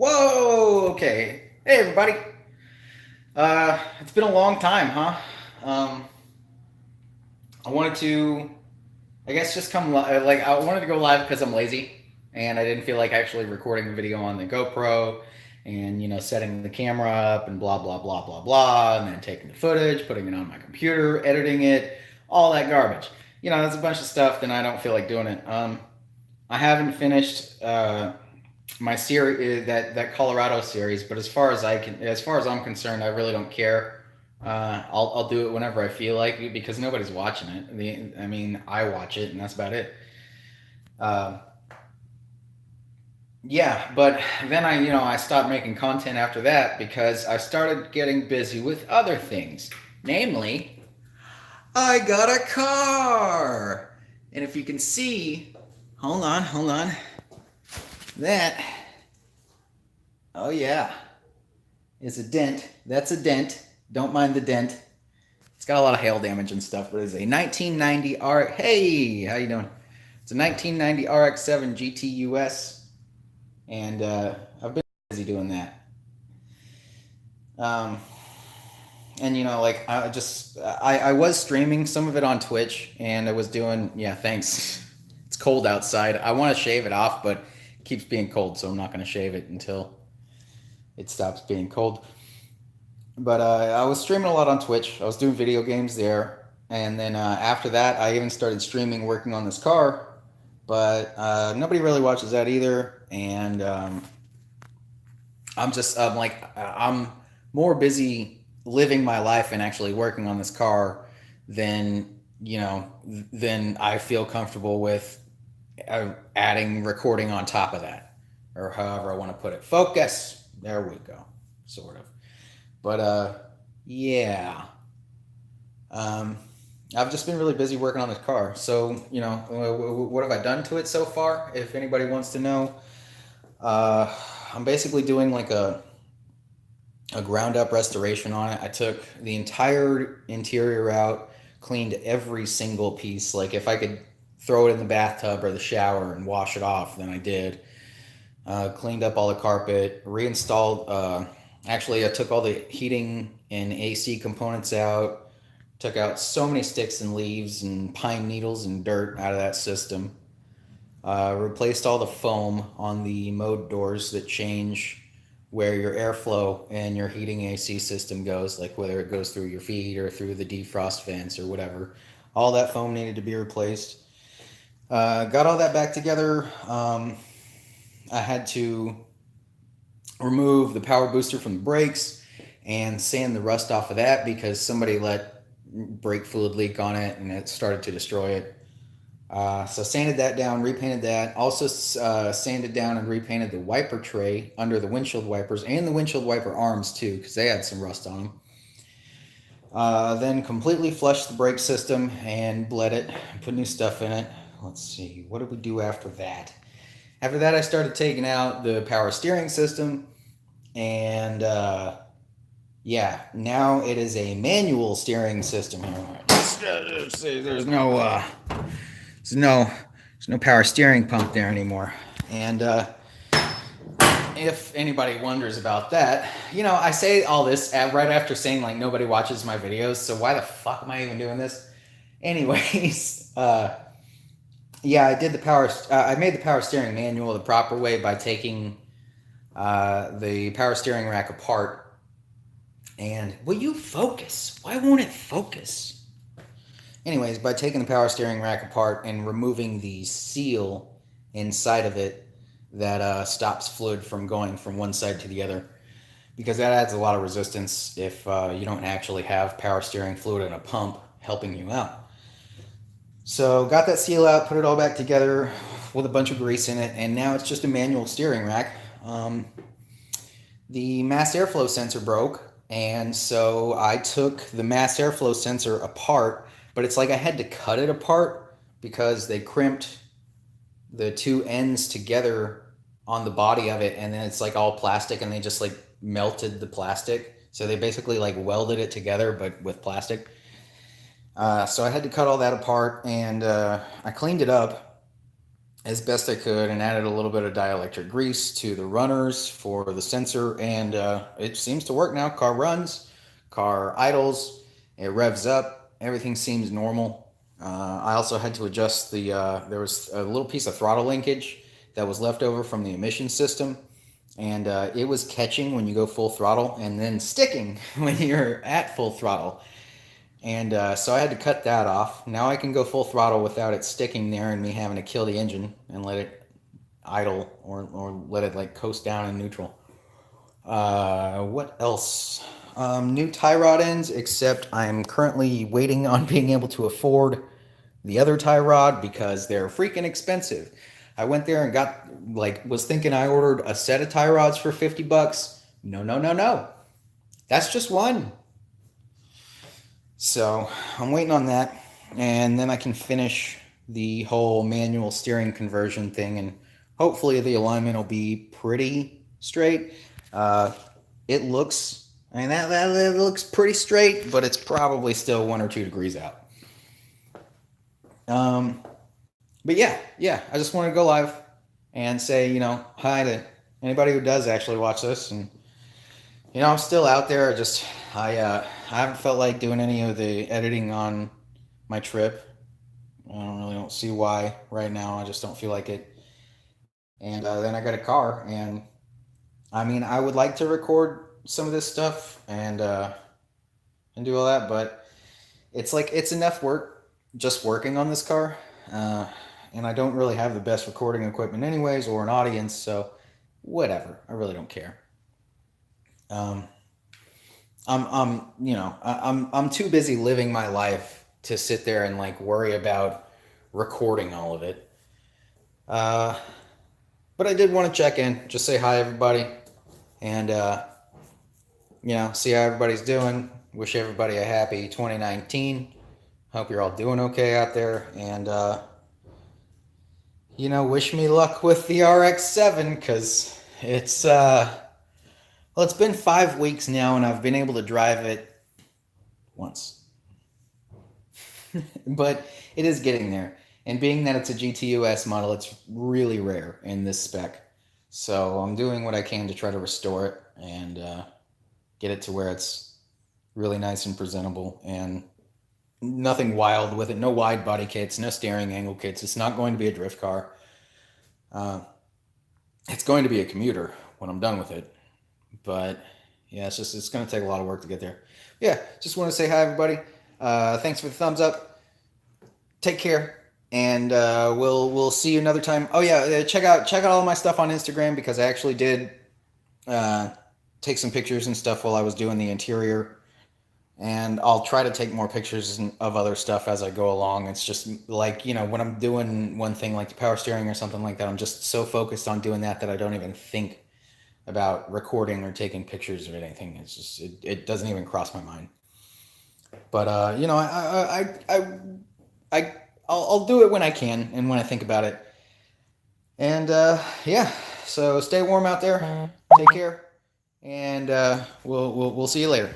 Whoa, okay. Hey, everybody. It's been a long time, huh? Um, I wanted to, I guess, just like, I wanted to go live because I'm lazy and I didn't feel like actually recording the video on the GoPro and, setting the camera up and blah, blah, blah, blah, blah, and then taking the footage, putting it on my computer, editing it, all that garbage. That's a bunch of stuff, then I don't feel like doing it. I haven't finished, my series, that Colorado series. But as far as I'm concerned, I really don't care. I'll do it whenever I feel like it because nobody's watching it. I mean, I watch it, and that's about it. Uh, yeah, but then I stopped making content after that because I started getting busy with other things. Namely, I got a car, and if you can see, hold on, that. Oh yeah, is a dent. That's a dent. Don't mind the dent. It's got a lot of hail damage and stuff, but it's a 1990 R. Hey, how you doing? It's a 1990 RX-7 GT US, and I've been busy doing that. Um, and like I was streaming some of it on Twitch, and I was doing thanks. It's cold outside. I want to shave it off, but it keeps being cold, so I'm not going to shave it until it stops being cold. But I was streaming a lot on Twitch. I was doing video games there, and then after that, I even started streaming working on this car. But nobody really watches that either, and I'm more busy living my life and actually working on this car than than I feel comfortable with adding recording on top of that, or however I want to put it. Focus. There we go. Sort of. But yeah. Um, I've just been really busy working on this car. So, what have I done to it so far? If anybody wants to know, I'm basically doing like a ground up restoration on it. I took the entire interior out, cleaned every single piece. Like if I could throw it in the bathtub or the shower and wash it off, then I did. Cleaned up all the carpet, reinstalled. Actually, I took all the heating and AC components out, took out so many sticks and leaves and pine needles and dirt out of that system. Replaced all the foam on the mode doors that change where your airflow and your heating AC system goes, like whether it goes through your feet or through the defrost vents or whatever. All that foam needed to be replaced. Got all that back together. I had to remove the power booster from the brakes and sand the rust off of that because somebody let brake fluid leak on it and it started to destroy it. So sanded that down, repainted that. Also sanded down and repainted the wiper tray under the windshield wipers and the windshield wiper arms too because they had some rust on them. Then completely flushed the brake system and bled it, put new stuff in it. Let's see, what did we do after that? After that, I started taking out the power steering system, and yeah, now it is a manual steering system here. There's no power steering pump there anymore. And if anybody wonders about that, I say all this right after saying like nobody watches my videos, so why the fuck am I even doing this? Anyways, yeah, I did the power. I made the power steering manual the proper way by taking the power steering rack apart. And will you focus? Why won't it focus? Anyways, by taking the power steering rack apart and removing the seal inside of it that stops fluid from going from one side to the other, because that adds a lot of resistance if you don't actually have power steering fluid and a pump helping you out. So got that seal out, put it all back together with a bunch of grease in it, and now it's just a manual steering rack. The mass airflow sensor broke, and so I took the mass airflow sensor apart, but it's like I had to cut it apart because they crimped the two ends together on the body of it, and then it's like all plastic, and they just like melted the plastic. So they basically like welded it together, but with plastic. So I had to cut all that apart, and I cleaned it up. as best I could and added a little bit of dielectric grease to the runners for the sensor, and it seems to work now. Car runs, car idles, it revs up, everything seems normal. I also had to adjust there was a little piece of throttle linkage that was left over from the emission system, and it was catching when you go full throttle and then sticking when you're at full throttle. And so I had to cut that off. Now I can go full throttle without it sticking there and me having to kill the engine and let it idle or let it like coast down in neutral. What else? New tie rod ends, except I'm currently waiting on being able to afford the other tie rod because they're freaking expensive. I went there and got, like, was thinking I ordered a set of tie rods for 50 bucks. No, no, no, no. That's just one. So I'm waiting on that, and then I can finish the whole manual steering conversion thing, and hopefully the alignment will be pretty straight. Uh, it looks, I mean, that looks pretty straight, but it's probably still 1 or 2 degrees out. Um, but yeah, I just want to go live and say, hi to anybody who does actually watch this, and I'm still out there. I haven't felt like doing any of the editing on my trip. I don't see why right now. I just don't feel like it. And then I got a car, and I mean, I would like to record some of this stuff and do all that, but it's enough work just working on this car, uh, and I don't really have the best recording equipment, anyways, or an audience. So whatever. I really don't care. Um, I'm too busy living my life to sit there and like worry about recording all of it. Uh, but I did want to check in, just say hi everybody, and see how everybody's doing. Wish everybody a happy 2019. Hope you're all doing okay out there, and wish me luck with the RX-7 because it's been 5 weeks now, and I've been able to drive it once. But it is getting there. And being that it's a GTUS model, it's really rare in this spec. So I'm doing what I can to try to restore it and get it to where it's really nice and presentable and nothing wild with it. No wide body kits, no steering angle kits. It's not going to be a drift car. Uh, it's going to be a commuter when I'm done with it. But yeah, it's going to take a lot of work to get there. Yeah, just want to say hi, everybody. Thanks for the thumbs up. Take care, and we'll see you another time. Oh yeah, check out all my stuff on Instagram because I actually did take some pictures and stuff while I was doing the interior, and I'll try to take more pictures of other stuff as I go along. It's just like when I'm doing one thing like the power steering or something like that, I'm just so focused on doing that I don't even think about recording or taking pictures or anything. It's just it doesn't even cross my mind. But I'll do it when I can and when I think about it. And yeah, so stay warm out there. Take care, and we'll see you later.